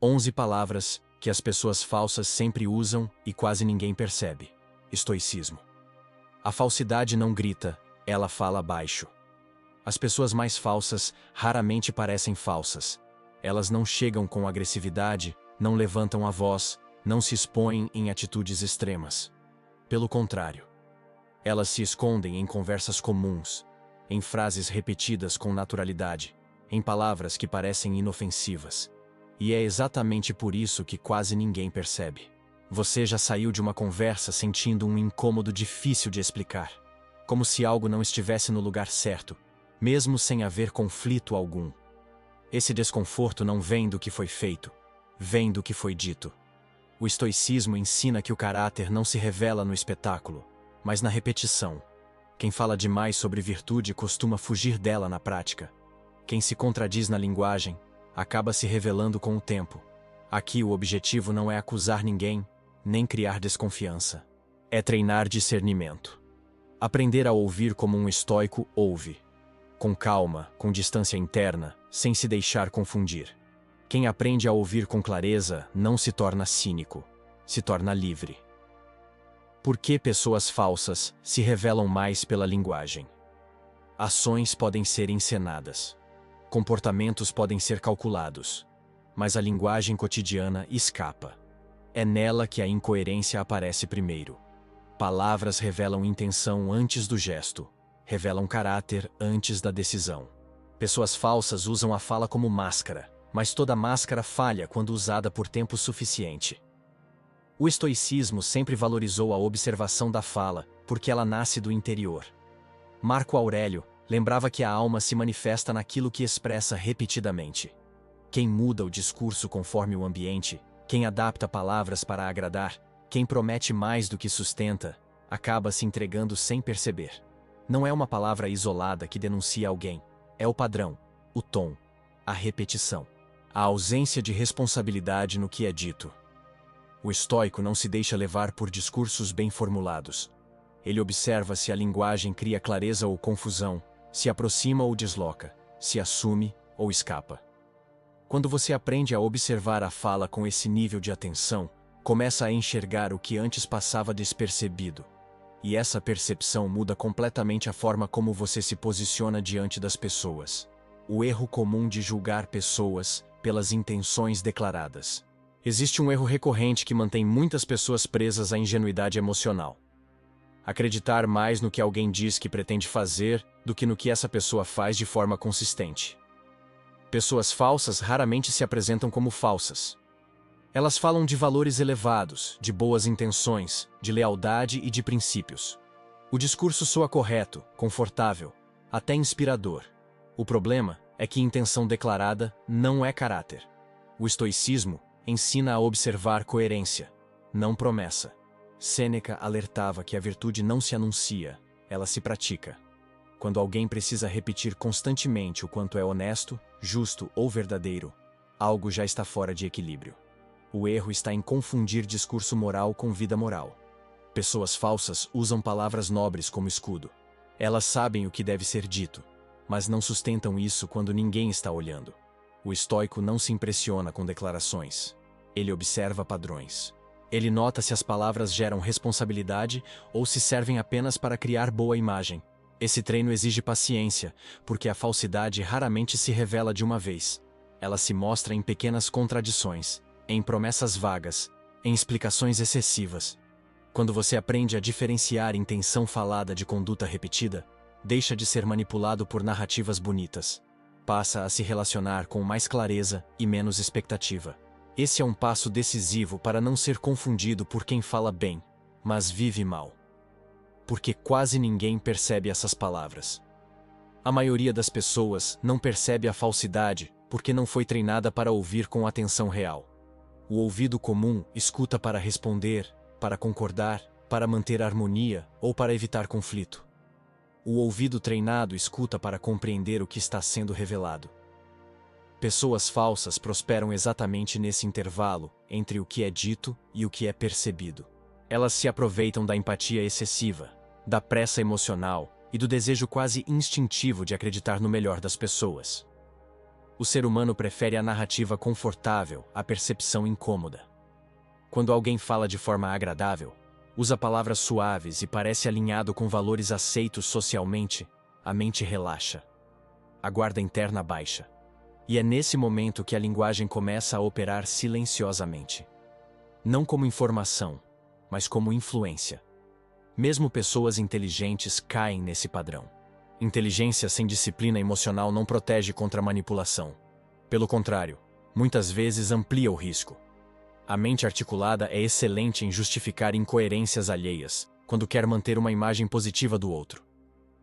11 palavras que as pessoas falsas sempre usam e quase ninguém percebe. Estoicismo. A falsidade não grita, ela fala baixo. As pessoas mais falsas raramente parecem falsas. Elas não chegam com agressividade, não levantam a voz, não se expõem em atitudes extremas. Pelo contrário, elas se escondem em conversas comuns, em frases repetidas com naturalidade, em palavras que parecem inofensivas. E é exatamente por isso que quase ninguém percebe. Você já saiu de uma conversa sentindo um incômodo difícil de explicar, como se algo não estivesse no lugar certo, mesmo sem haver conflito algum. Esse desconforto não vem do que foi feito, vem do que foi dito. O estoicismo ensina que o caráter não se revela no espetáculo, mas na repetição. Quem fala demais sobre virtude costuma fugir dela na prática. Quem se contradiz na linguagem acaba se revelando com o tempo. Aqui o objetivo não é acusar ninguém, nem criar desconfiança. É treinar discernimento. Aprender a ouvir como um estoico ouve. Com calma, com distância interna, sem se deixar confundir. Quem aprende a ouvir com clareza não se torna cínico, se torna livre. Por que pessoas falsas se revelam mais pela linguagem? Ações podem ser encenadas. Comportamentos podem ser calculados. Mas a linguagem cotidiana escapa. É nela que a incoerência aparece primeiro. Palavras revelam intenção antes do gesto. Revelam caráter antes da decisão. Pessoas falsas usam a fala como máscara, mas toda máscara falha quando usada por tempo suficiente. O estoicismo sempre valorizou a observação da fala, porque ela nasce do interior. Marco Aurélio lembrava que a alma se manifesta naquilo que expressa repetidamente. Quem muda o discurso conforme o ambiente, quem adapta palavras para agradar, quem promete mais do que sustenta, acaba se entregando sem perceber. Não é uma palavra isolada que denuncia alguém. É o padrão, o tom, a repetição, a ausência de responsabilidade no que é dito. O estoico não se deixa levar por discursos bem formulados. Ele observa se a linguagem cria clareza ou confusão, se aproxima ou desloca, se assume ou escapa. Quando você aprende a observar a fala com esse nível de atenção, começa a enxergar o que antes passava despercebido. E essa percepção muda completamente a forma como você se posiciona diante das pessoas. O erro comum de julgar pessoas pelas intenções declaradas. Existe um erro recorrente que mantém muitas pessoas presas à ingenuidade emocional. Acreditar mais no que alguém diz que pretende fazer do que no que essa pessoa faz de forma consistente. Pessoas falsas raramente se apresentam como falsas. Elas falam de valores elevados, de boas intenções, de lealdade e de princípios. O discurso soa correto, confortável, até inspirador. O problema é que intenção declarada não é caráter. O estoicismo ensina a observar coerência, não promessa. Sêneca alertava que a virtude não se anuncia, ela se pratica. Quando alguém precisa repetir constantemente o quanto é honesto, justo ou verdadeiro, algo já está fora de equilíbrio. O erro está em confundir discurso moral com vida moral. Pessoas falsas usam palavras nobres como escudo. Elas sabem o que deve ser dito, mas não sustentam isso quando ninguém está olhando. O estoico não se impressiona com declarações. Ele observa padrões. Ele nota se as palavras geram responsabilidade ou se servem apenas para criar boa imagem. Esse treino exige paciência, porque a falsidade raramente se revela de uma vez. Ela se mostra em pequenas contradições, em promessas vagas, em explicações excessivas. Quando você aprende a diferenciar intenção falada de conduta repetida, deixa de ser manipulado por narrativas bonitas. Passa a se relacionar com mais clareza e menos expectativa. Esse é um passo decisivo para não ser confundido por quem fala bem, mas vive mal. Porque quase ninguém percebe essas palavras. A maioria das pessoas não percebe a falsidade porque não foi treinada para ouvir com atenção real. O ouvido comum escuta para responder, para concordar, para manter harmonia ou para evitar conflito. O ouvido treinado escuta para compreender o que está sendo revelado. Pessoas falsas prosperam exatamente nesse intervalo entre o que é dito e o que é percebido. Elas se aproveitam da empatia excessiva, da pressa emocional e do desejo quase instintivo de acreditar no melhor das pessoas. O ser humano prefere a narrativa confortável à percepção incômoda. Quando alguém fala de forma agradável, usa palavras suaves e parece alinhado com valores aceitos socialmente, a mente relaxa. A guarda interna baixa. E é nesse momento que a linguagem começa a operar silenciosamente. Não como informação, mas como influência. Mesmo pessoas inteligentes caem nesse padrão. Inteligência sem disciplina emocional não protege contra a manipulação. Pelo contrário, muitas vezes amplia o risco. A mente articulada é excelente em justificar incoerências alheias, quando quer manter uma imagem positiva do outro.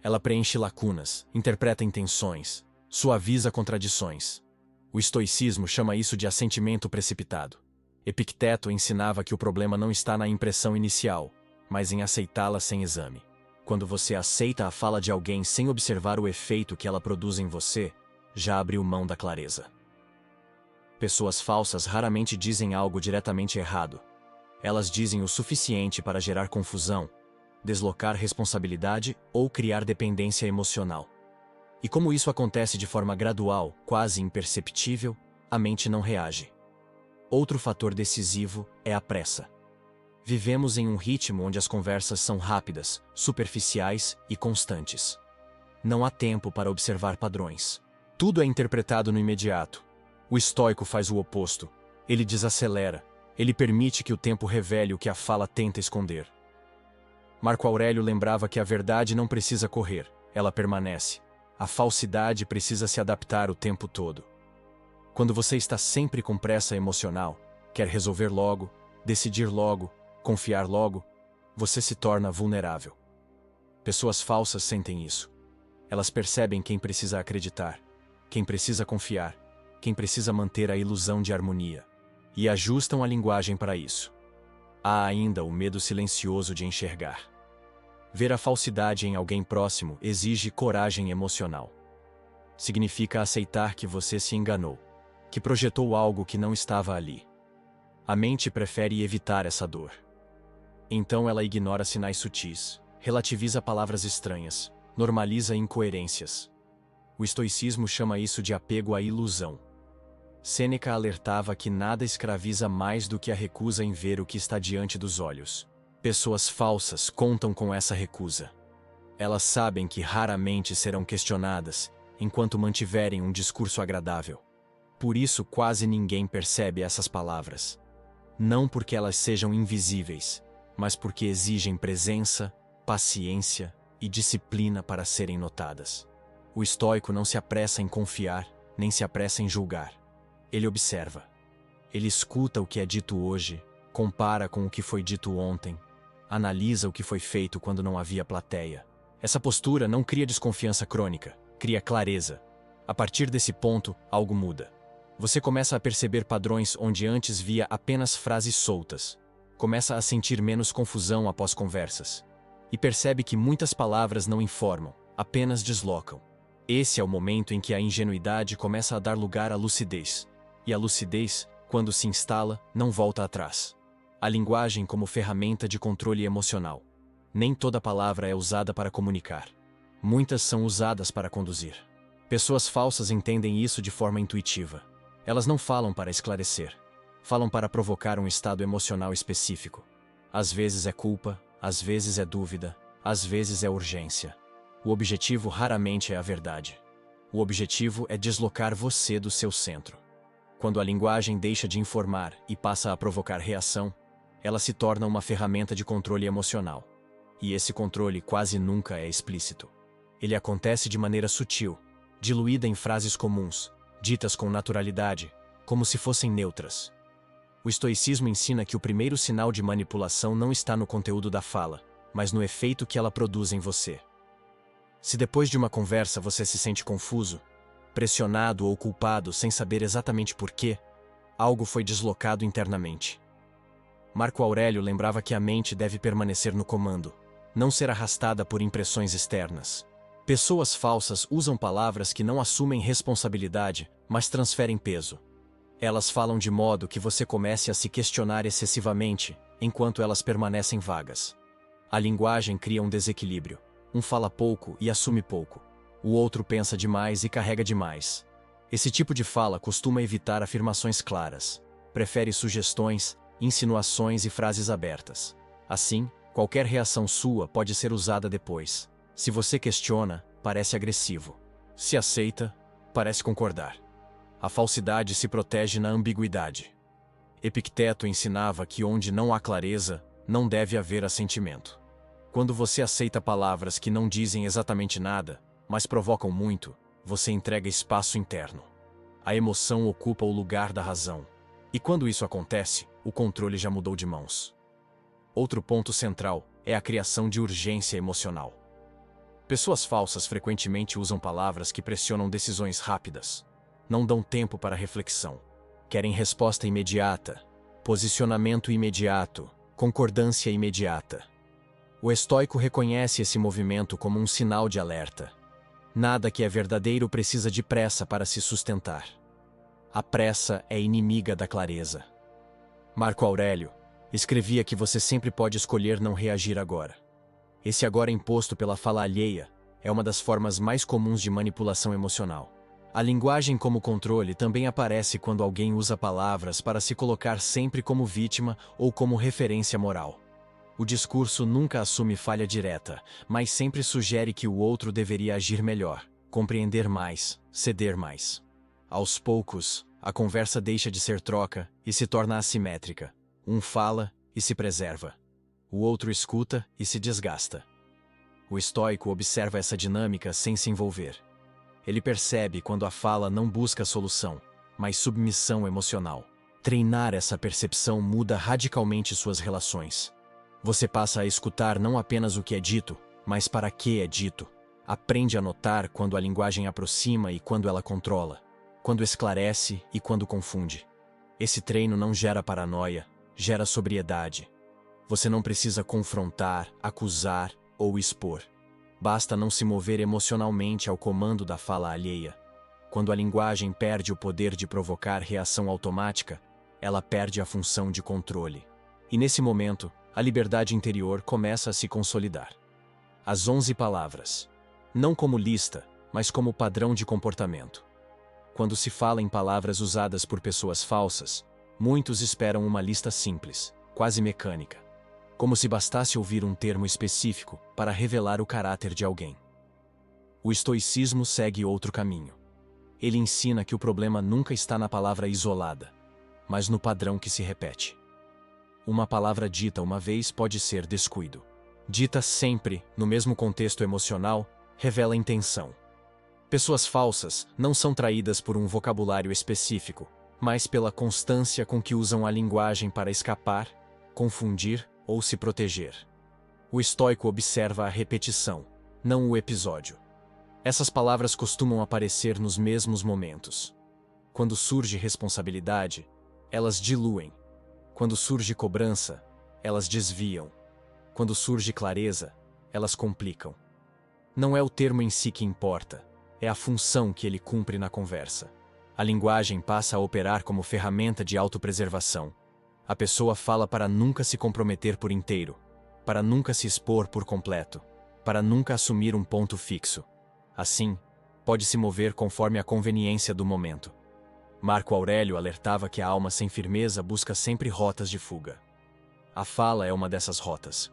Ela preenche lacunas, interpreta intenções, suaviza contradições. O estoicismo chama isso de assentimento precipitado. Epicteto ensinava que o problema não está na impressão inicial, mas em aceitá-la sem exame. Quando você aceita a fala de alguém sem observar o efeito que ela produz em você, já abriu mão da clareza. Pessoas falsas raramente dizem algo diretamente errado. Elas dizem o suficiente para gerar confusão, deslocar responsabilidade ou criar dependência emocional. E como isso acontece de forma gradual, quase imperceptível, a mente não reage. Outro fator decisivo é a pressa. Vivemos em um ritmo onde as conversas são rápidas, superficiais e constantes. Não há tempo para observar padrões. Tudo é interpretado no imediato. O estoico faz o oposto. Ele desacelera. Ele permite que o tempo revele o que a fala tenta esconder. Marco Aurélio lembrava que a verdade não precisa correr, ela permanece. A falsidade precisa se adaptar o tempo todo. Quando você está sempre com pressa emocional, quer resolver logo, decidir logo, confiar logo, você se torna vulnerável. Pessoas falsas sentem isso. Elas percebem quem precisa acreditar, quem precisa confiar, quem precisa manter a ilusão de harmonia, e ajustam a linguagem para isso. Há ainda o medo silencioso de enxergar. Ver a falsidade em alguém próximo exige coragem emocional. Significa aceitar que você se enganou, que projetou algo que não estava ali. A mente prefere evitar essa dor. Então ela ignora sinais sutis, relativiza palavras estranhas, normaliza incoerências. O estoicismo chama isso de apego à ilusão. Sêneca alertava que nada escraviza mais do que a recusa em ver o que está diante dos olhos. Pessoas falsas contam com essa recusa. Elas sabem que raramente serão questionadas, enquanto mantiverem um discurso agradável. Por isso quase ninguém percebe essas palavras. Não porque elas sejam invisíveis, mas porque exigem presença, paciência e disciplina para serem notadas. O estoico não se apressa em confiar, nem se apressa em julgar. Ele observa. Ele escuta o que é dito hoje, compara com o que foi dito ontem, analisa o que foi feito quando não havia plateia. Essa postura não cria desconfiança crônica, cria clareza. A partir desse ponto, algo muda. Você começa a perceber padrões onde antes via apenas frases soltas. Começa a sentir menos confusão após conversas. E percebe que muitas palavras não informam, apenas deslocam. Esse é o momento em que a ingenuidade começa a dar lugar à lucidez. E a lucidez, quando se instala, não volta atrás. A linguagem como ferramenta de controle emocional. Nem toda palavra é usada para comunicar. Muitas são usadas para conduzir. Pessoas falsas entendem isso de forma intuitiva. Elas não falam para esclarecer. Falam para provocar um estado emocional específico. Às vezes é culpa, às vezes é dúvida, às vezes é urgência. O objetivo raramente é a verdade. O objetivo é deslocar você do seu centro. Quando a linguagem deixa de informar e passa a provocar reação, ela se torna uma ferramenta de controle emocional. E esse controle quase nunca é explícito. Ele acontece de maneira sutil, diluída em frases comuns, ditas com naturalidade, como se fossem neutras. O estoicismo ensina que o primeiro sinal de manipulação não está no conteúdo da fala, mas no efeito que ela produz em você. Se depois de uma conversa você se sente confuso, pressionado ou culpado sem saber exatamente por quê, algo foi deslocado internamente. Marco Aurélio lembrava que a mente deve permanecer no comando, não ser arrastada por impressões externas. Pessoas falsas usam palavras que não assumem responsabilidade, mas transferem peso. Elas falam de modo que você comece a se questionar excessivamente, enquanto elas permanecem vagas. A linguagem cria um desequilíbrio. Um fala pouco e assume pouco. O outro pensa demais e carrega demais. Esse tipo de fala costuma evitar afirmações claras, prefere sugestões, insinuações e frases abertas. Assim, qualquer reação sua pode ser usada depois. Se você questiona, parece agressivo. Se aceita, parece concordar. A falsidade se protege na ambiguidade. Epicteto ensinava que onde não há clareza, não deve haver assentimento. Quando você aceita palavras que não dizem exatamente nada, mas provocam muito, você entrega espaço interno. A emoção ocupa o lugar da razão. E quando isso acontece, o controle já mudou de mãos. Outro ponto central é a criação de urgência emocional. Pessoas falsas frequentemente usam palavras que pressionam decisões rápidas. Não dão tempo para reflexão. Querem resposta imediata, posicionamento imediato, concordância imediata. O estoico reconhece esse movimento como um sinal de alerta. Nada que é verdadeiro precisa de pressa para se sustentar. A pressa é inimiga da clareza. Marco Aurélio escrevia que você sempre pode escolher não reagir agora. Esse agora imposto pela fala alheia é uma das formas mais comuns de manipulação emocional. A linguagem como controle também aparece quando alguém usa palavras para se colocar sempre como vítima ou como referência moral. O discurso nunca assume falha direta, mas sempre sugere que o outro deveria agir melhor, compreender mais, ceder mais. Aos poucos, a conversa deixa de ser troca e se torna assimétrica. Um fala e se preserva. O outro escuta e se desgasta. O estoico observa essa dinâmica sem se envolver. Ele percebe quando a fala não busca solução, mas submissão emocional. Treinar essa percepção muda radicalmente suas relações. Você passa a escutar não apenas o que é dito, mas para que é dito. Aprende a notar quando a linguagem aproxima e quando ela controla, quando esclarece e quando confunde. Esse treino não gera paranoia, gera sobriedade. Você não precisa confrontar, acusar ou expor. Basta não se mover emocionalmente ao comando da fala alheia. Quando a linguagem perde o poder de provocar reação automática, ela perde a função de controle. E nesse momento, a liberdade interior começa a se consolidar. As 11 palavras. Não como lista, mas como padrão de comportamento. Quando se fala em palavras usadas por pessoas falsas, muitos esperam uma lista simples, quase mecânica. Como se bastasse ouvir um termo específico para revelar o caráter de alguém. O estoicismo segue outro caminho. Ele ensina que o problema nunca está na palavra isolada, mas no padrão que se repete. Uma palavra dita uma vez pode ser descuido. Dita sempre, no mesmo contexto emocional, revela intenção. Pessoas falsas não são traídas por um vocabulário específico, mas pela constância com que usam a linguagem para escapar, confundir ou se proteger. O estoico observa a repetição, não o episódio. Essas palavras costumam aparecer nos mesmos momentos. Quando surge responsabilidade, elas diluem. Quando surge cobrança, elas desviam. Quando surge clareza, elas complicam. Não é o termo em si que importa, é a função que ele cumpre na conversa. A linguagem passa a operar como ferramenta de autopreservação. A pessoa fala para nunca se comprometer por inteiro, para nunca se expor por completo, para nunca assumir um ponto fixo. Assim, pode se mover conforme a conveniência do momento. Marco Aurélio alertava que a alma sem firmeza busca sempre rotas de fuga. A fala é uma dessas rotas.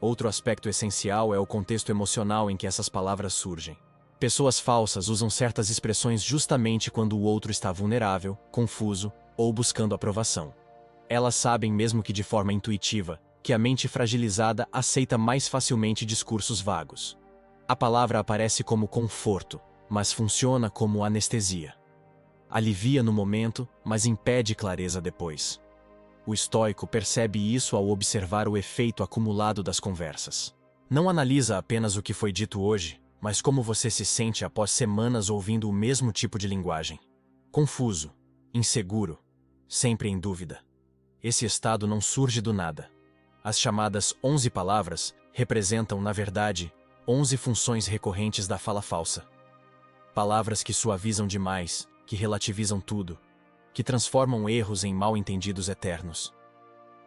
Outro aspecto essencial é o contexto emocional em que essas palavras surgem. Pessoas falsas usam certas expressões justamente quando o outro está vulnerável, confuso ou buscando aprovação. Elas sabem, mesmo que de forma intuitiva, que a mente fragilizada aceita mais facilmente discursos vagos. A palavra aparece como conforto, mas funciona como anestesia. Alivia no momento, mas impede clareza depois. O estoico percebe isso ao observar o efeito acumulado das conversas. Não analisa apenas o que foi dito hoje, mas como você se sente após semanas ouvindo o mesmo tipo de linguagem. Confuso, inseguro, sempre em dúvida. Esse estado não surge do nada. As chamadas 11 palavras representam, na verdade, 11 funções recorrentes da fala falsa. Palavras que suavizam demais, que relativizam tudo, que transformam erros em mal-entendidos eternos.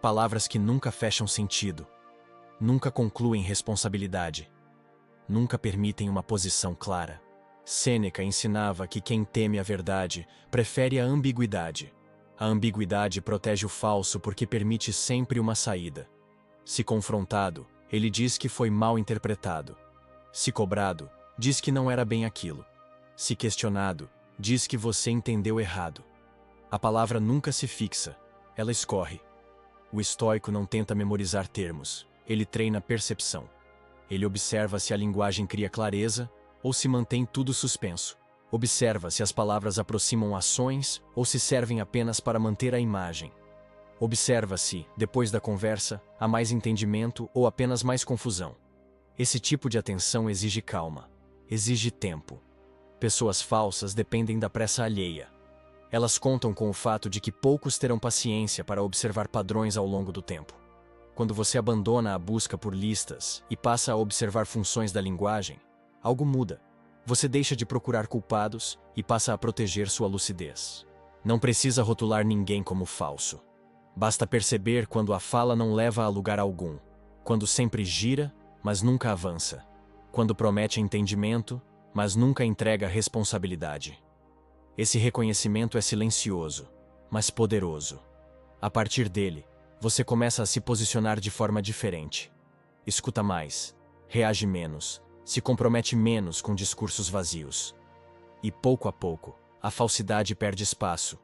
Palavras que nunca fecham sentido, nunca concluem responsabilidade, nunca permitem uma posição clara. Sêneca ensinava que quem teme a verdade prefere a ambiguidade. A ambiguidade protege o falso porque permite sempre uma saída. Se confrontado, ele diz que foi mal interpretado. Se cobrado, diz que não era bem aquilo. Se questionado, diz que você entendeu errado. A palavra nunca se fixa, ela escorre. O estoico não tenta memorizar termos, ele treina percepção. Ele observa se a linguagem cria clareza ou se mantém tudo suspenso. Observa se as palavras aproximam ações ou se servem apenas para manter a imagem. Observa se, depois da conversa, há mais entendimento ou apenas mais confusão. Esse tipo de atenção exige calma, exige tempo. Pessoas falsas dependem da pressa alheia. Elas contam com o fato de que poucos terão paciência para observar padrões ao longo do tempo. Quando você abandona a busca por listas e passa a observar funções da linguagem, algo muda. Você deixa de procurar culpados e passa a proteger sua lucidez. Não precisa rotular ninguém como falso. Basta perceber quando a fala não leva a lugar algum, quando sempre gira, mas nunca avança, quando promete entendimento, mas nunca entrega responsabilidade. Esse reconhecimento é silencioso, mas poderoso. A partir dele, você começa a se posicionar de forma diferente. Escuta mais, reage menos, se compromete menos com discursos vazios. E pouco a pouco, a falsidade perde espaço,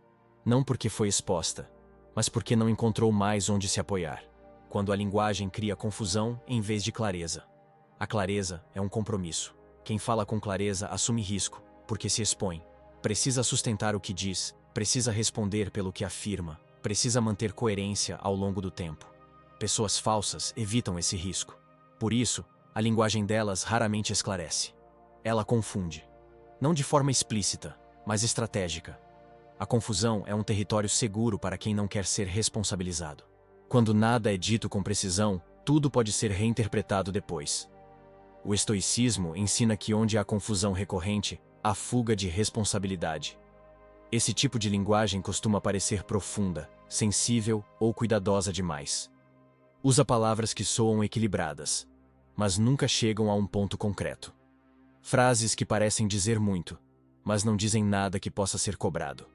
não porque foi exposta, mas porque não encontrou mais onde se apoiar. Quando a linguagem cria confusão em vez de clareza. A clareza é um compromisso. Quem fala com clareza assume risco, porque se expõe. Precisa sustentar o que diz, precisa responder pelo que afirma, precisa manter coerência ao longo do tempo. Pessoas falsas evitam esse risco. Por isso, a linguagem delas raramente esclarece. Ela confunde. Não de forma explícita, mas estratégica. A confusão é um território seguro para quem não quer ser responsabilizado. Quando nada é dito com precisão, tudo pode ser reinterpretado depois. O estoicismo ensina que onde há confusão recorrente, há fuga de responsabilidade. Esse tipo de linguagem costuma parecer profunda, sensível ou cuidadosa demais. Usa palavras que soam equilibradas, mas nunca chegam a um ponto concreto. Frases que parecem dizer muito, mas não dizem nada que possa ser cobrado.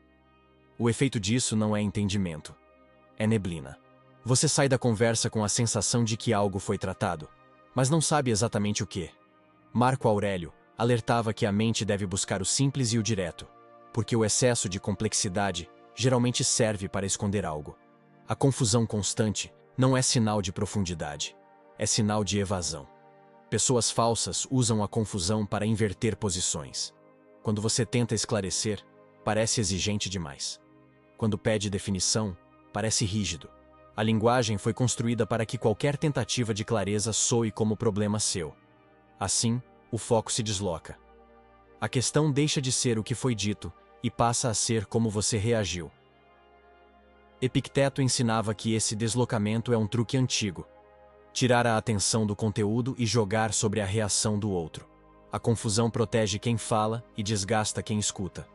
O efeito disso não é entendimento, é neblina. Você sai da conversa com a sensação de que algo foi tratado, mas não sabe exatamente o que. Marco Aurélio alertava que a mente deve buscar o simples e o direto, porque o excesso de complexidade geralmente serve para esconder algo. A confusão constante não é sinal de profundidade, é sinal de evasão. Pessoas falsas usam a confusão para inverter posições. Quando você tenta esclarecer, parece exigente demais. Quando pede definição, parece rígido. A linguagem foi construída para que qualquer tentativa de clareza soe como problema seu. Assim, o foco se desloca. A questão deixa de ser o que foi dito e passa a ser como você reagiu. Epicteto ensinava que esse deslocamento é um truque antigo. Tirar a atenção do conteúdo e jogar sobre a reação do outro. A confusão protege quem fala e desgasta quem escuta.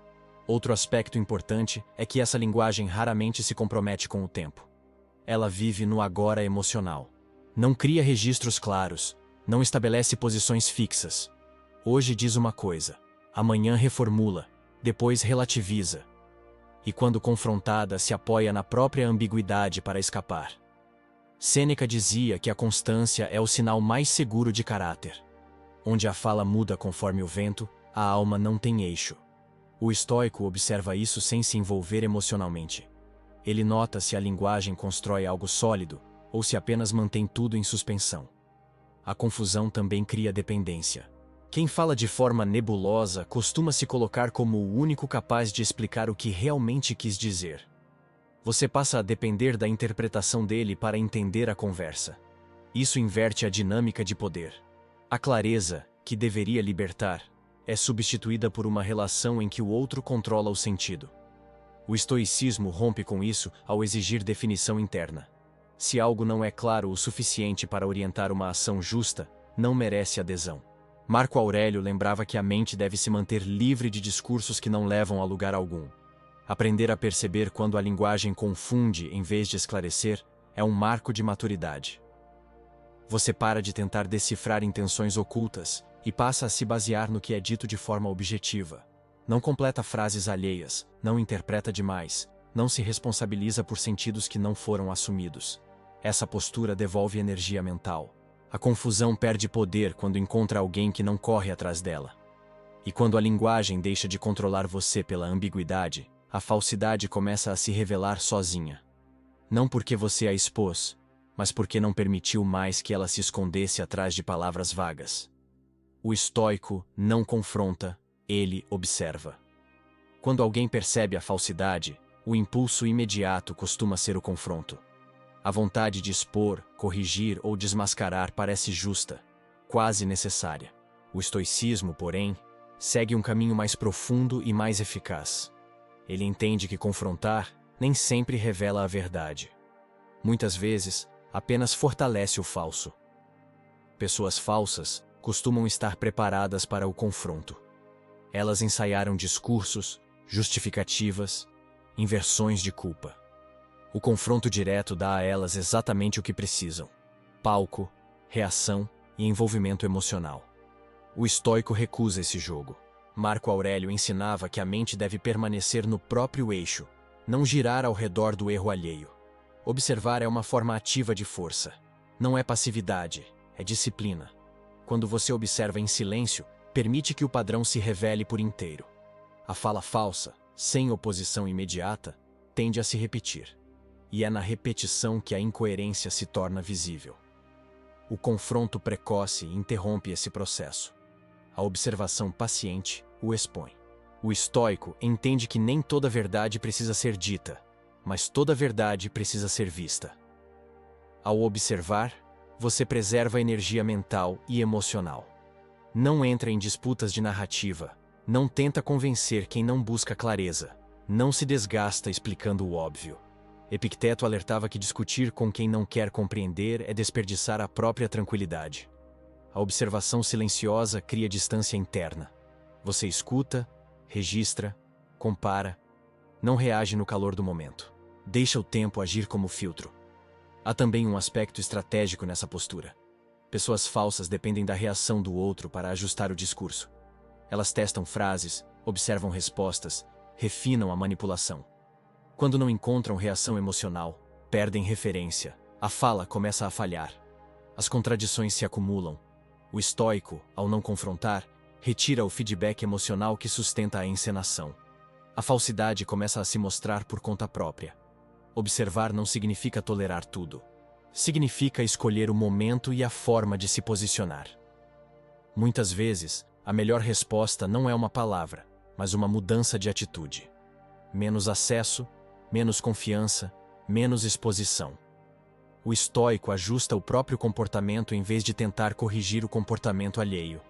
Outro aspecto importante é que essa linguagem raramente se compromete com o tempo. Ela vive no agora emocional. Não cria registros claros, não estabelece posições fixas. Hoje diz uma coisa, amanhã reformula, depois relativiza. E quando confrontada, se apoia na própria ambiguidade para escapar. Sêneca dizia que a constância é o sinal mais seguro de caráter. Onde a fala muda conforme o vento, a alma não tem eixo. O estoico observa isso sem se envolver emocionalmente. Ele nota se a linguagem constrói algo sólido ou se apenas mantém tudo em suspensão. A confusão também cria dependência. Quem fala de forma nebulosa costuma se colocar como o único capaz de explicar o que realmente quis dizer. Você passa a depender da interpretação dele para entender a conversa. Isso inverte a dinâmica de poder. A clareza, que deveria libertar, é substituída por uma relação em que o outro controla o sentido. O estoicismo rompe com isso ao exigir definição interna. Se algo não é claro o suficiente para orientar uma ação justa, não merece adesão. Marco Aurélio lembrava que a mente deve se manter livre de discursos que não levam a lugar algum. Aprender a perceber quando a linguagem confunde em vez de esclarecer é um marco de maturidade. Você para de tentar decifrar intenções ocultas e passa a se basear no que é dito de forma objetiva. Não completa frases alheias, não interpreta demais, não se responsabiliza por sentidos que não foram assumidos. Essa postura devolve energia mental. A confusão perde poder quando encontra alguém que não corre atrás dela. E quando a linguagem deixa de controlar você pela ambiguidade, a falsidade começa a se revelar sozinha. Não porque você a expôs, mas porque não permitiu mais que ela se escondesse atrás de palavras vagas. O estoico não confronta, ele observa. Quando alguém percebe a falsidade, o impulso imediato costuma ser o confronto. A vontade de expor, corrigir ou desmascarar parece justa, quase necessária. O estoicismo, porém, segue um caminho mais profundo e mais eficaz. Ele entende que confrontar nem sempre revela a verdade. Muitas vezes, apenas fortalece o falso. Pessoas falsas costumam estar preparadas para o confronto. Elas ensaiaram discursos, justificativas, inversões de culpa. O confronto direto dá a elas exatamente o que precisam: palco, reação e envolvimento emocional. O estoico recusa esse jogo. Marco Aurélio ensinava que a mente deve permanecer no próprio eixo, não girar ao redor do erro alheio. Observar é uma forma ativa de força. Não é passividade, é disciplina. Quando você observa em silêncio, permite que o padrão se revele por inteiro. A fala falsa, sem oposição imediata, tende a se repetir. E é na repetição que a incoerência se torna visível. O confronto precoce interrompe esse processo. A observação paciente o expõe. O estoico entende que nem toda verdade precisa ser dita, mas toda verdade precisa ser vista. Ao observar, você preserva a energia mental e emocional. Não entra em disputas de narrativa, não tenta convencer quem não busca clareza, não se desgasta explicando o óbvio. Epicteto alertava que discutir com quem não quer compreender é desperdiçar a própria tranquilidade. A observação silenciosa cria distância interna. Você escuta, registra, compara, não reage no calor do momento. Deixa o tempo agir como filtro. Há também um aspecto estratégico nessa postura. Pessoas falsas dependem da reação do outro para ajustar o discurso. Elas testam frases, observam respostas, refinam a manipulação. Quando não encontram reação emocional, perdem referência. A fala começa a falhar. As contradições se acumulam. O estoico, ao não confrontar, retira o feedback emocional que sustenta a encenação. A falsidade começa a se mostrar por conta própria. Observar não significa tolerar tudo. Significa escolher o momento e a forma de se posicionar. Muitas vezes, a melhor resposta não é uma palavra, mas uma mudança de atitude. Menos acesso, menos confiança, menos exposição. O estoico ajusta o próprio comportamento em vez de tentar corrigir o comportamento alheio.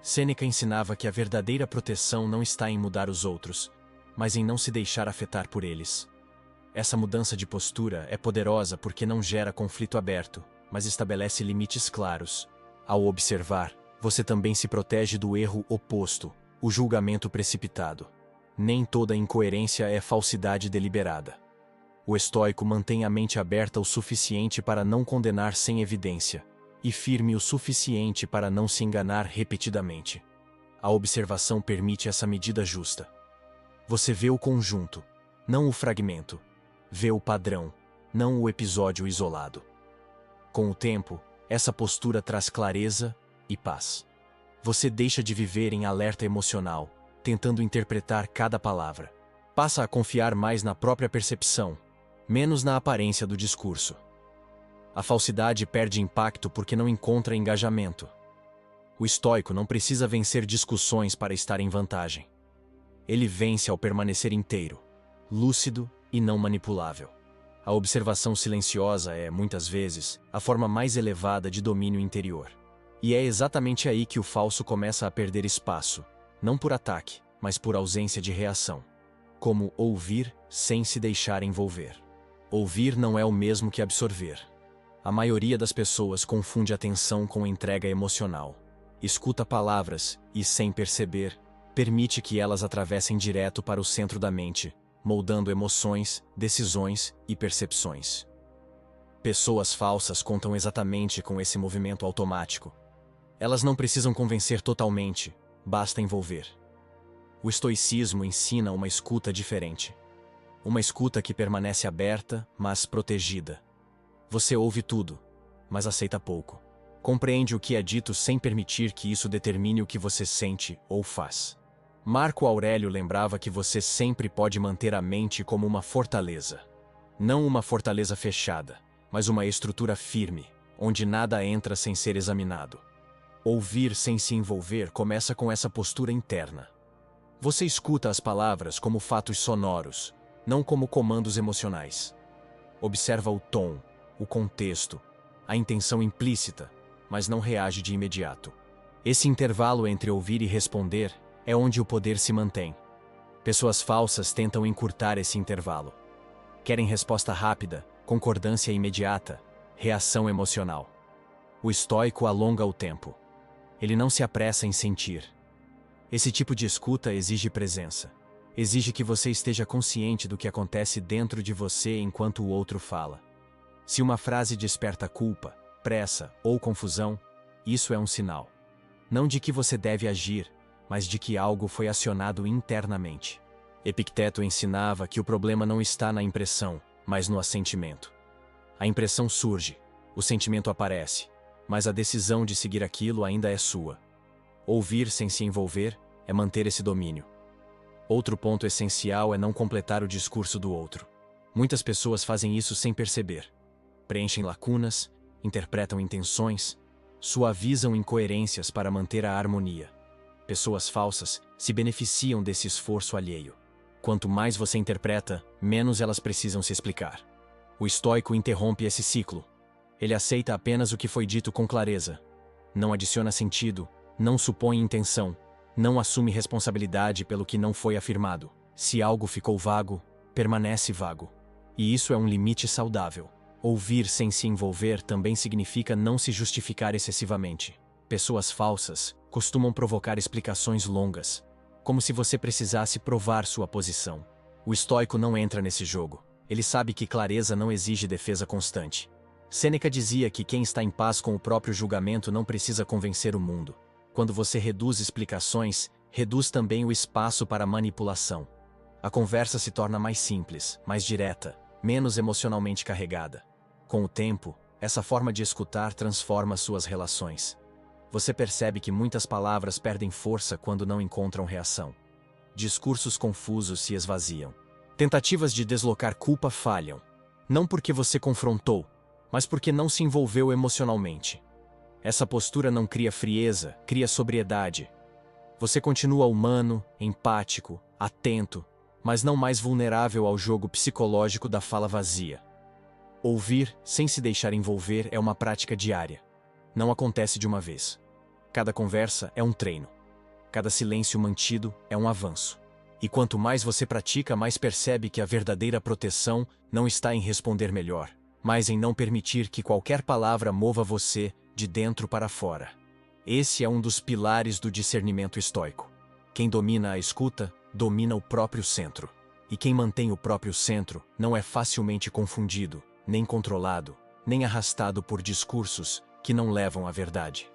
Sêneca ensinava que a verdadeira proteção não está em mudar os outros, mas em não se deixar afetar por eles. Essa mudança de postura é poderosa porque não gera conflito aberto, mas estabelece limites claros. Ao observar, você também se protege do erro oposto, o julgamento precipitado. Nem toda incoerência é falsidade deliberada. O estoico mantém a mente aberta o suficiente para não condenar sem evidência, e firme o suficiente para não se enganar repetidamente. A observação permite essa medida justa. Você vê o conjunto, não o fragmento. Vê o padrão, não o episódio isolado. Com o tempo, essa postura traz clareza e paz. Você deixa de viver em alerta emocional, tentando interpretar cada palavra. Passa a confiar mais na própria percepção, menos na aparência do discurso. A falsidade perde impacto porque não encontra engajamento. O estoico não precisa vencer discussões para estar em vantagem. Ele vence ao permanecer inteiro, lúcido e não manipulável. A observação silenciosa é, muitas vezes, a forma mais elevada de domínio interior. E é exatamente aí que o falso começa a perder espaço, não por ataque, mas por ausência de reação. Como ouvir sem se deixar envolver. Ouvir não é o mesmo que absorver. A maioria das pessoas confunde atenção com entrega emocional. Escuta palavras e, sem perceber, permite que elas atravessem direto para o centro da mente, moldando emoções, decisões e percepções. Pessoas falsas contam exatamente com esse movimento automático. Elas não precisam convencer totalmente, basta envolver. O estoicismo ensina uma escuta diferente. Uma escuta que permanece aberta, mas protegida. Você ouve tudo, mas aceita pouco. Compreende o que é dito sem permitir que isso determine o que você sente ou faz. Marco Aurélio lembrava que você sempre pode manter a mente como uma fortaleza. Não uma fortaleza fechada, mas uma estrutura firme, onde nada entra sem ser examinado. Ouvir sem se envolver começa com essa postura interna. Você escuta as palavras como fatos sonoros, não como comandos emocionais. Observa o tom, o contexto, a intenção implícita, mas não reage de imediato. Esse intervalo entre ouvir e responder é onde o poder se mantém. Pessoas falsas tentam encurtar esse intervalo. Querem resposta rápida, concordância imediata, reação emocional. O estoico alonga o tempo. Ele não se apressa em sentir. Esse tipo de escuta exige presença. Exige que você esteja consciente do que acontece dentro de você enquanto o outro fala. Se uma frase desperta culpa, pressa ou confusão, isso é um sinal. Não de que você deve agir, mas de que algo foi acionado internamente. Epicteto ensinava que o problema não está na impressão, mas no assentimento. A impressão surge, o sentimento aparece, mas a decisão de seguir aquilo ainda é sua. Ouvir sem se envolver é manter esse domínio. Outro ponto essencial é não completar o discurso do outro. Muitas pessoas fazem isso sem perceber. Preenchem lacunas, interpretam intenções, suavizam incoerências para manter a harmonia. Pessoas falsas se beneficiam desse esforço alheio. Quanto mais você interpreta, menos elas precisam se explicar. O estoico interrompe esse ciclo. Ele aceita apenas o que foi dito com clareza. Não adiciona sentido, não supõe intenção, não assume responsabilidade pelo que não foi afirmado. Se algo ficou vago, permanece vago. E isso é um limite saudável. Ouvir sem se envolver também significa não se justificar excessivamente. Pessoas falsas costumam provocar explicações longas, como se você precisasse provar sua posição. O estoico não entra nesse jogo. Ele sabe que clareza não exige defesa constante. Sêneca dizia que quem está em paz com o próprio julgamento não precisa convencer o mundo. Quando você reduz explicações, reduz também o espaço para manipulação. A conversa se torna mais simples, mais direta, menos emocionalmente carregada. Com o tempo, essa forma de escutar transforma suas relações. Você percebe que muitas palavras perdem força quando não encontram reação. Discursos confusos se esvaziam. Tentativas de deslocar culpa falham. Não porque você confrontou, mas porque não se envolveu emocionalmente. Essa postura não cria frieza, cria sobriedade. Você continua humano, empático, atento, mas não mais vulnerável ao jogo psicológico da fala vazia. Ouvir, sem se deixar envolver, é uma prática diária. Não acontece de uma vez. Cada conversa é um treino. Cada silêncio mantido é um avanço. E quanto mais você pratica, mais percebe que a verdadeira proteção não está em responder melhor, mas em não permitir que qualquer palavra mova você de dentro para fora. Esse é um dos pilares do discernimento estoico. Quem domina a escuta, domina o próprio centro. E quem mantém o próprio centro não é facilmente confundido, nem controlado, nem arrastado por discursos que não levam à verdade.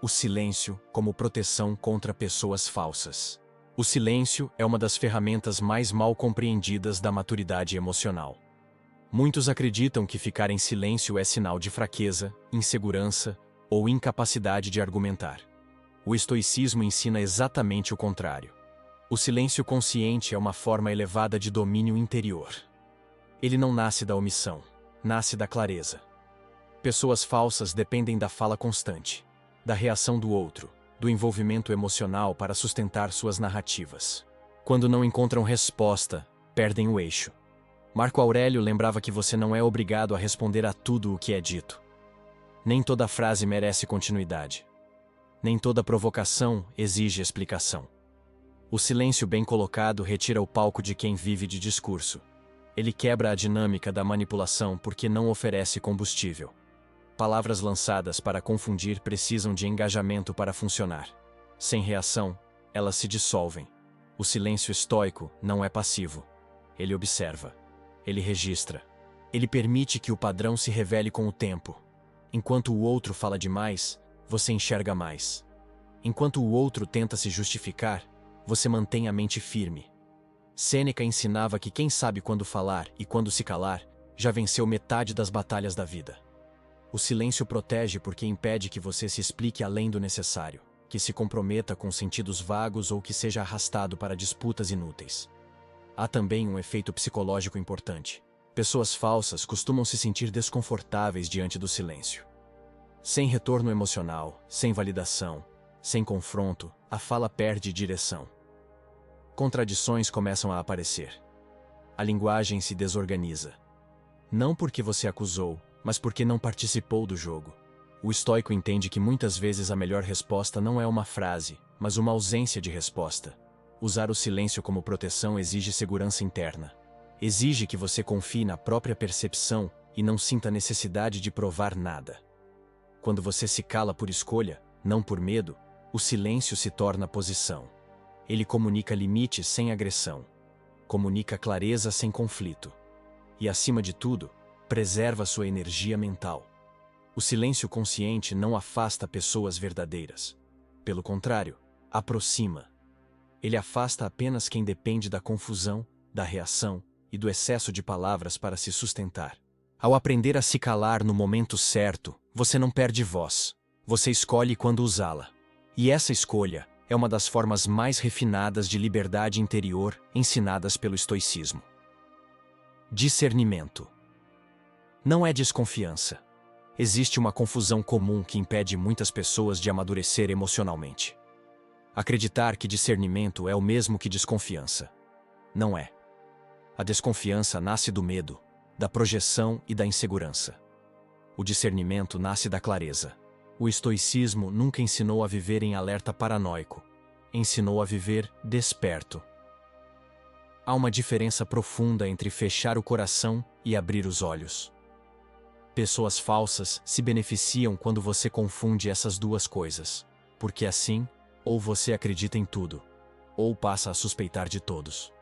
O silêncio como proteção contra pessoas falsas. O silêncio é uma das ferramentas mais mal compreendidas da maturidade emocional. Muitos acreditam que ficar em silêncio é sinal de fraqueza, insegurança ou incapacidade de argumentar. O estoicismo ensina exatamente o contrário. O silêncio consciente é uma forma elevada de domínio interior. Ele não nasce da omissão, nasce da clareza. Pessoas falsas dependem da fala constante, da reação do outro, do envolvimento emocional para sustentar suas narrativas. Quando não encontram resposta, perdem o eixo. Marco Aurélio lembrava que você não é obrigado a responder a tudo o que é dito. Nem toda frase merece continuidade. Nem toda provocação exige explicação. O silêncio bem colocado retira o palco de quem vive de discurso. Ele quebra a dinâmica da manipulação porque não oferece combustível. Palavras lançadas para confundir precisam de engajamento para funcionar. Sem reação, elas se dissolvem. O silêncio estoico não é passivo. Ele observa. Ele registra. Ele permite que o padrão se revele com o tempo. Enquanto o outro fala demais, você enxerga mais. Enquanto o outro tenta se justificar, você mantém a mente firme. Sêneca ensinava que quem sabe quando falar e quando se calar, já venceu metade das batalhas da vida. O silêncio protege porque impede que você se explique além do necessário, que se comprometa com sentidos vagos ou que seja arrastado para disputas inúteis. Há também um efeito psicológico importante. Pessoas falsas costumam se sentir desconfortáveis diante do silêncio. Sem retorno emocional, sem validação, sem confronto, a fala perde direção. Contradições começam a aparecer. A linguagem se desorganiza. Não porque você acusou, mas porque não participou do jogo. O estoico entende que muitas vezes a melhor resposta não é uma frase, mas uma ausência de resposta. Usar o silêncio como proteção exige segurança interna. Exige que você confie na própria percepção e não sinta necessidade de provar nada. Quando você se cala por escolha, não por medo, o silêncio se torna posição. Ele comunica limites sem agressão. Comunica clareza sem conflito. E, acima de tudo, preserva sua energia mental. O silêncio consciente não afasta pessoas verdadeiras. Pelo contrário, aproxima. Ele afasta apenas quem depende da confusão, da reação e do excesso de palavras para se sustentar. Ao aprender a se calar no momento certo, você não perde voz. Você escolhe quando usá-la. E essa escolha é uma das formas mais refinadas de liberdade interior ensinadas pelo estoicismo. Discernimento. Não é desconfiança. Existe uma confusão comum que impede muitas pessoas de amadurecer emocionalmente. Acreditar que discernimento é o mesmo que desconfiança. Não é. A desconfiança nasce do medo, da projeção e da insegurança. O discernimento nasce da clareza. O estoicismo nunca ensinou a viver em alerta paranoico. Ensinou a viver desperto. Há uma diferença profunda entre fechar o coração e abrir os olhos. Pessoas falsas se beneficiam quando você confunde essas duas coisas, porque assim, ou você acredita em tudo, ou passa a suspeitar de todos.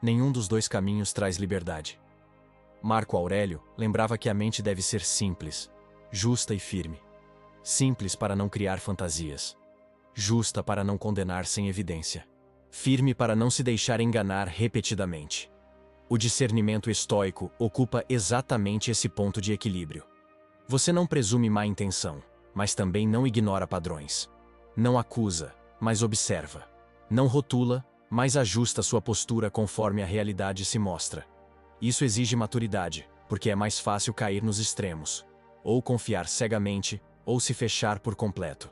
Nenhum dos dois caminhos traz liberdade. Marco Aurélio lembrava que a mente deve ser simples, justa e firme. Simples para não criar fantasias. Justa para não condenar sem evidência. Firme para não se deixar enganar repetidamente. O discernimento estoico ocupa exatamente esse ponto de equilíbrio. Você não presume má intenção, mas também não ignora padrões. Não acusa, mas observa. Não rotula, mas ajusta sua postura conforme a realidade se mostra. Isso exige maturidade, porque é mais fácil cair nos extremos. Ou confiar cegamente, ou se fechar por completo.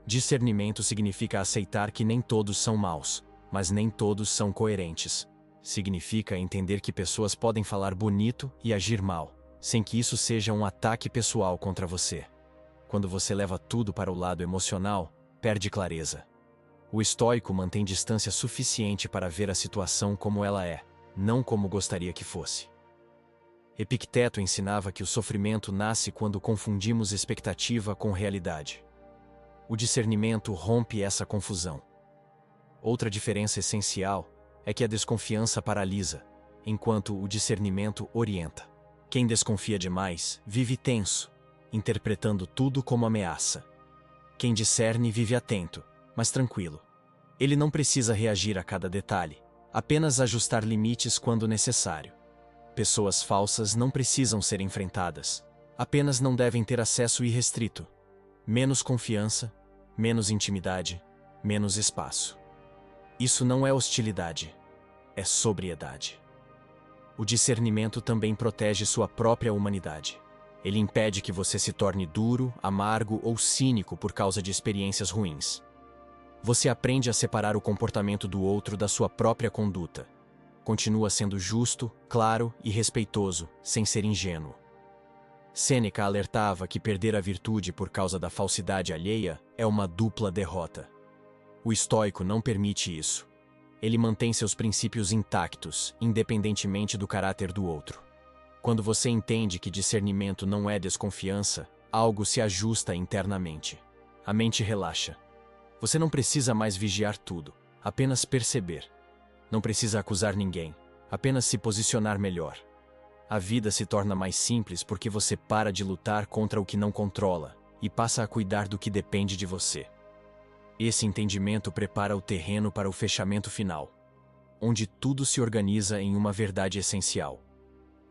Discernimento significa aceitar que nem todos são maus, mas nem todos são coerentes. Significa entender que pessoas podem falar bonito e agir mal, sem que isso seja um ataque pessoal contra você. Quando você leva tudo para o lado emocional, perde clareza. O estoico mantém distância suficiente para ver a situação como ela é, não como gostaria que fosse. Epicteto ensinava que o sofrimento nasce quando confundimos expectativa com realidade. O discernimento rompe essa confusão. Outra diferença essencial é que a desconfiança paralisa, enquanto o discernimento orienta. Quem desconfia demais vive tenso, interpretando tudo como ameaça. Quem discerne vive atento, mas tranquilo. Ele não precisa reagir a cada detalhe, apenas ajustar limites quando necessário. Pessoas falsas não precisam ser enfrentadas, apenas não devem ter acesso irrestrito. Menos confiança, menos intimidade, menos espaço. Isso não é hostilidade, é sobriedade. O discernimento também protege sua própria humanidade. Ele impede que você se torne duro, amargo ou cínico por causa de experiências ruins. Você aprende a separar o comportamento do outro da sua própria conduta. Continua sendo justo, claro e respeitoso, sem ser ingênuo. Sêneca alertava que perder a virtude por causa da falsidade alheia é uma dupla derrota. O estoico não permite isso. Ele mantém seus princípios intactos, independentemente do caráter do outro. Quando você entende que discernimento não é desconfiança, algo se ajusta internamente. A mente relaxa. Você não precisa mais vigiar tudo, apenas perceber. Não precisa acusar ninguém, apenas se posicionar melhor. A vida se torna mais simples porque você para de lutar contra o que não controla e passa a cuidar do que depende de você. Esse entendimento prepara o terreno para o fechamento final, onde tudo se organiza em uma verdade essencial.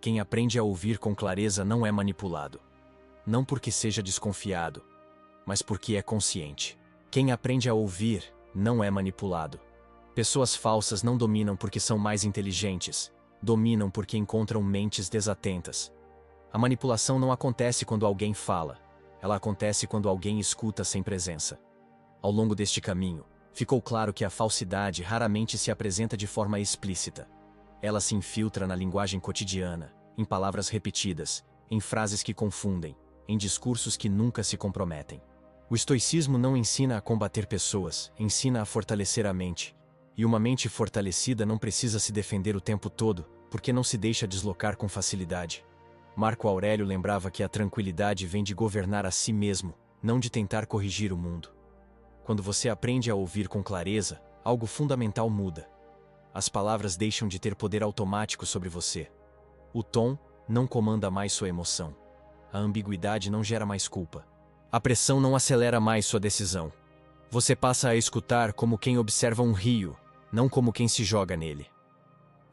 Quem aprende a ouvir com clareza não é manipulado. Não porque seja desconfiado, mas porque é consciente. Quem aprende a ouvir não é manipulado. Pessoas falsas não dominam porque são mais inteligentes, dominam porque encontram mentes desatentas. A manipulação não acontece quando alguém fala, ela acontece quando alguém escuta sem presença. Ao longo deste caminho, ficou claro que a falsidade raramente se apresenta de forma explícita. Ela se infiltra na linguagem cotidiana, em palavras repetidas, em frases que confundem, em discursos que nunca se comprometem. O estoicismo não ensina a combater pessoas, ensina a fortalecer a mente. E uma mente fortalecida não precisa se defender o tempo todo, porque não se deixa deslocar com facilidade. Marco Aurélio lembrava que a tranquilidade vem de governar a si mesmo, não de tentar corrigir o mundo. Quando você aprende a ouvir com clareza, algo fundamental muda. As palavras deixam de ter poder automático sobre você. O tom não comanda mais sua emoção. A ambiguidade não gera mais culpa. A pressão não acelera mais sua decisão. Você passa a escutar como quem observa um rio, não como quem se joga nele.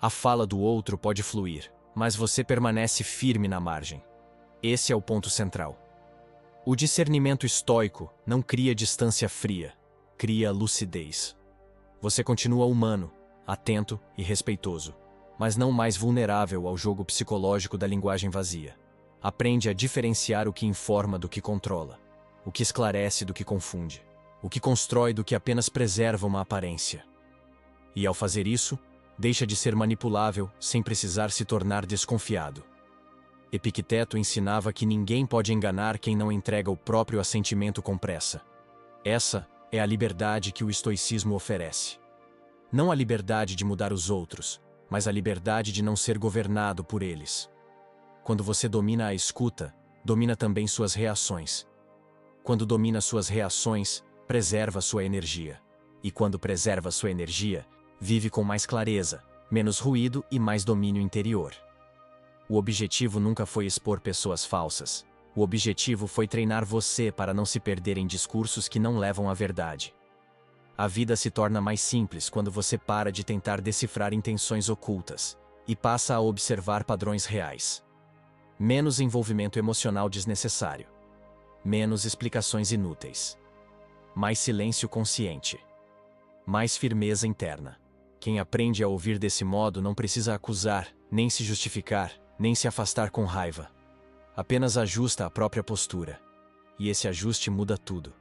A fala do outro pode fluir, mas você permanece firme na margem. Esse é o ponto central. O discernimento estoico não cria distância fria, cria lucidez. Você continua humano, atento e respeitoso, mas não mais vulnerável ao jogo psicológico da linguagem vazia. Aprende a diferenciar o que informa do que controla, o que esclarece do que confunde, o que constrói do que apenas preserva uma aparência. E ao fazer isso, deixa de ser manipulável sem precisar se tornar desconfiado. Epicteto ensinava que ninguém pode enganar quem não entrega o próprio assentimento com pressa. Essa é a liberdade que o estoicismo oferece. Não a liberdade de mudar os outros, mas a liberdade de não ser governado por eles. Quando você domina a escuta, domina também suas reações. Quando domina suas reações, preserva sua energia. E quando preserva sua energia, vive com mais clareza, menos ruído e mais domínio interior. O objetivo nunca foi expor pessoas falsas. O objetivo foi treinar você para não se perder em discursos que não levam à verdade. A vida se torna mais simples quando você para de tentar decifrar intenções ocultas e passa a observar padrões reais. Menos envolvimento emocional desnecessário. Menos explicações inúteis. Mais silêncio consciente. Mais firmeza interna. Quem aprende a ouvir desse modo não precisa acusar, nem se justificar, nem se afastar com raiva. Apenas ajusta a própria postura. E esse ajuste muda tudo.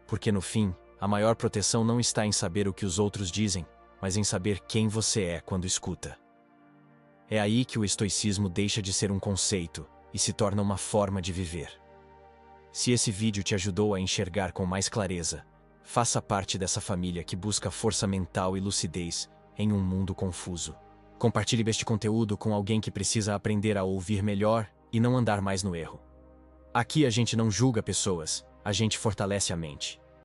Porque no fim, a maior proteção não está em saber o que os outros dizem, mas em saber quem você é quando escuta. É aí que o estoicismo deixa de ser um conceito e se torna uma forma de viver. Se esse vídeo te ajudou a enxergar com mais clareza, faça parte dessa família que busca força mental e lucidez em um mundo confuso. Compartilhe este conteúdo com alguém que precisa aprender a ouvir melhor e não andar mais no erro. Aqui a gente não julga pessoas, a gente fortalece a mente.